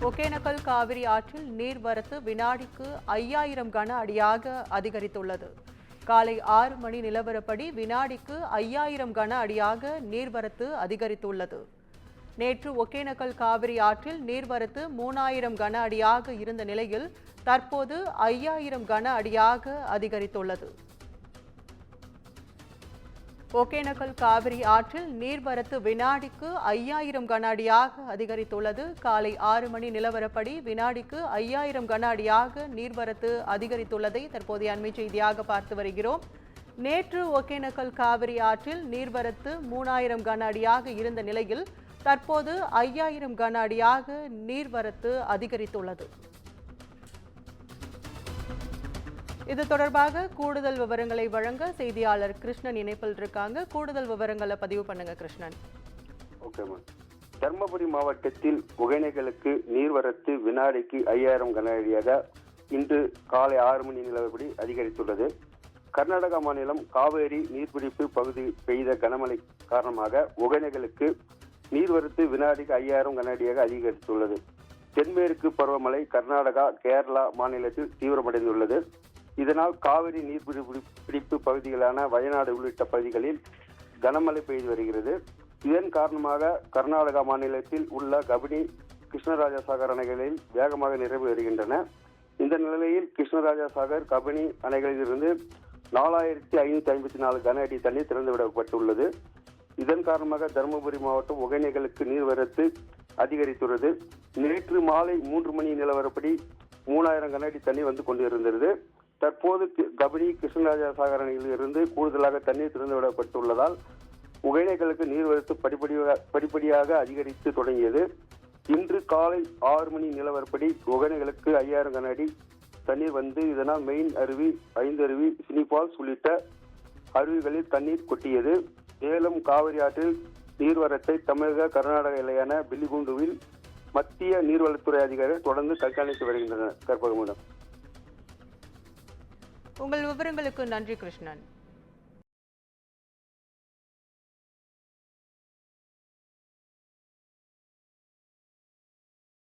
ஒகேனக்கல் காவிரி ஆற்றில் நீர்வரத்து வினாடிக்கு 5000 கன அடியாக அதிகரித்துள்ளது. காலை 6 மணி நிலவரப்படி வினாடிக்கு 5000 கன அடியாக நீர்வரத்து அதிகரித்துள்ளது. நேற்று ஒகேனக்கல் காவிரி ஆற்றில் நீர்வரத்து 3000 கன அடியாக இருந்த நிலையில் தற்போது 5000 கன அடியாக அதிகரித்துள்ளது. ஒகேனக்கல் காவிரி ஆற்றில் நீர்வரத்து வினாடிக்கு 5000 கன அடியாக அதிகரித்துள்ளது. காலை 6 மணி நிலவரப்படி வினாடிக்கு 5000 கன அடியாக நீர்வரத்து அதிகரித்துள்ளதை தற்போதைய அண்மை செய்தியாக பார்த்து வருகிறோம். நேற்று ஒகேனக்கல் காவிரி ஆற்றில் நீர்வரத்து 3000 கன அடியாக இருந்த நிலையில் தற்போது 5000 கன அடியாக நீர்வரத்து அதிகரித்துள்ளது. இது தொடர்பாக கூடுதல் விவரங்களை வழங்க செய்தியாளர் கிருஷ்ணன் இணைப்பில் இருக்காங்க. கூடுதல் விவரங்களை பதிவு பண்ணுங்க கிருஷ்ணன். தர்மபுரி மாவட்டத்தில் ஒகேனக்கலுக்கு நீர்வரத்து வினாடிக்கு 5000 கன அடியாக இன்று காலை 6 மணி நிலவரப்படி அதிகரித்துள்ளது. கர்நாடகா மாநிலம் காவேரி நீர்பிடிப்பு பகுதி பெய்த கனமழை காரணமாக ஒகேனக்கலுக்கு நீர்வரத்து வினாடிக்கு 5000 கன அடியாக அதிகரித்துள்ளது. தென்மேற்கு பருவமழை கர்நாடகா, கேரளா மாநிலத்தில் தீவிரமடைந்துள்ளது. இதனால் காவிரி நீர்பிடிப்பு பகுதிகளான வயநாடு உள்ளிட்ட பகுதிகளில் கனமழை பெய்து வருகிறது. இதன் காரணமாக கர்நாடகா மாநிலத்தில் உள்ள கபினி, கிருஷ்ணராஜா சாகர் அணைகளில் வேகமாக நிரம்பி வருகின்றன. இந்த நிலையில் கிருஷ்ணராஜா சாகர், கபினி அணைகளிலிருந்து 4554 கன அடி தண்ணீர் திறந்துவிடப்பட்டுள்ளது. இதன் காரணமாக தருமபுரி மாவட்டம் ஒகேனக்கலுக்கு நீர்வரத்து அதிகரித்துள்ளது. நேற்று மாலை 3 மணி நிலவரப்படி 3000 கன அடி தண்ணீர் வந்து கொண்டிருந்தது. தற்போது கபினி, கிருஷ்ணராஜா சாகர் அணையில் இருந்து கூடுதலாக தண்ணீர் திறந்துவிடப்பட்டுள்ளதால் ஒகேனக்கலுக்கு நீர்வரத்து படிப்படியாக அதிகரித்து தொடங்கியது. இன்று காலை 6 மணி நிலவரப்படி ஒகேனக்கலுக்கு 5000 கன அடி தண்ணீர் வந்து இதனால் மெயின் அருவி, ஐந்தருவி, சினிபால்ஸ் உள்ளிட்ட அருவிகளில் தண்ணீர் கொட்டியது. மேலும் காவிரி ஆற்றில் நீர்வரத்தை தமிழக, கர்நாடக எல்லையான பில்லிகுண்டுவில் மத்திய நீர்வளத்துறை அதிகாரிகள் தொடர்ந்து கண்காணித்து வருகின்றனர். கற்பகமுடன் உங்கள் விவரங்களுக்கு நன்றி கிருஷ்ணன்.